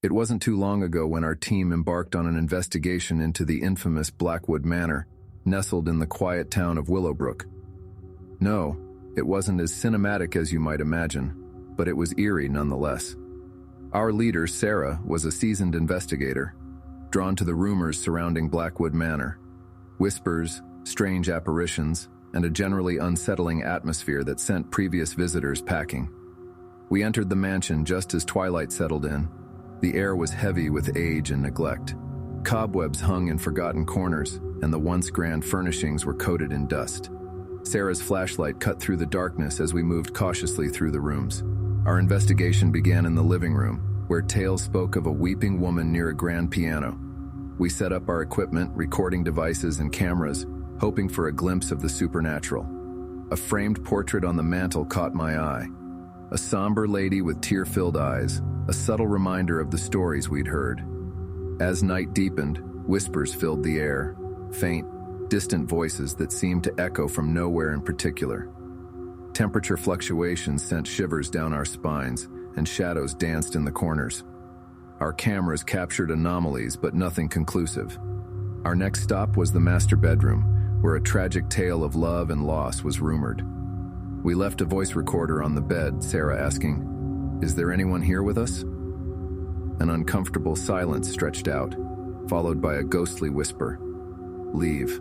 It wasn't too long ago when our team embarked on an investigation into the infamous Blackwood Manor, nestled in the quiet town of Willowbrook. No, it wasn't as cinematic as you might imagine, but it was eerie nonetheless. Our leader, Sarah, was a seasoned investigator, drawn to the rumors surrounding Blackwood Manor. Whispers, strange apparitions, and a generally unsettling atmosphere that sent previous visitors packing. We entered the mansion just as twilight settled in. The air was heavy with age and neglect. Cobwebs hung in forgotten corners, and the once grand furnishings were coated in dust. Sarah's flashlight cut through the darkness as we moved cautiously through the rooms. Our investigation began in the living room, where tales spoke of a weeping woman near a grand piano. We set up our equipment, recording devices and cameras, hoping for a glimpse of the supernatural. A framed portrait on the mantel caught my eye. A somber lady with tear-filled eyes, a subtle reminder of the stories we'd heard. As night deepened, whispers filled the air, faint, distant voices that seemed to echo from nowhere in particular. Temperature fluctuations sent shivers down our spines, and shadows danced in the corners. Our cameras captured anomalies, but nothing conclusive. Our next stop was the master bedroom, where a tragic tale of love and loss was rumored. We left a voice recorder on the bed, Sarah asking, "Is there anyone here with us?" An uncomfortable silence stretched out, followed by a ghostly whisper, "Leave."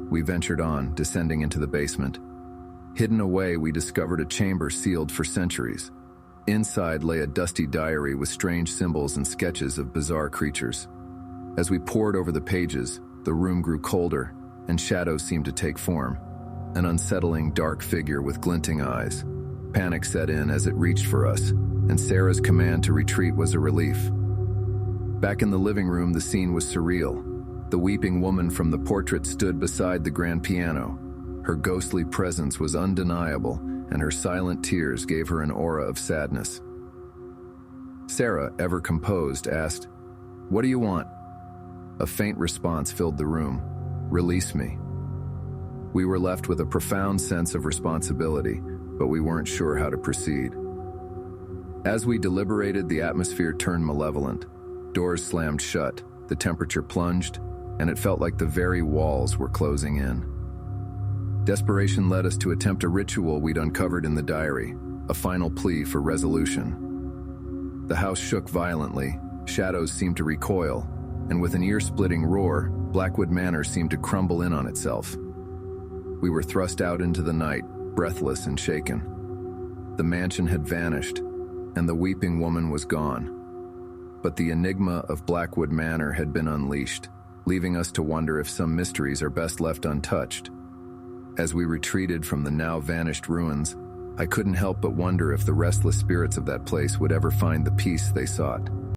We ventured on, descending into the basement. Hidden away, we discovered a chamber sealed for centuries. Inside lay a dusty diary with strange symbols and sketches of bizarre creatures. As we pored over the pages, the room grew colder, and shadows seemed to take form. An unsettling, dark figure with glinting eyes. Panic set in as it reached for us, and Sarah's command to retreat was a relief. Back in the living room, the scene was surreal. The weeping woman from the portrait stood beside the grand piano. Her ghostly presence was undeniable, and her silent tears gave her an aura of sadness. Sarah, ever composed, asked, "What do you want?" A faint response filled the room, "Release me." We were left with a profound sense of responsibility, but we weren't sure how to proceed. As we deliberated, the atmosphere turned malevolent. Doors slammed shut, the temperature plunged, and it felt like the very walls were closing in. Desperation led us to attempt a ritual we'd uncovered in the diary, a final plea for resolution. The house shook violently, shadows seemed to recoil, and with an ear-splitting roar, Blackwood Manor seemed to crumble in on itself. We were thrust out into the night, breathless and shaken. The mansion had vanished, and the weeping woman was gone. But the enigma of Blackwood Manor had been unleashed, leaving us to wonder if some mysteries are best left untouched. As we retreated from the now vanished ruins, I couldn't help but wonder if the restless spirits of that place would ever find the peace they sought.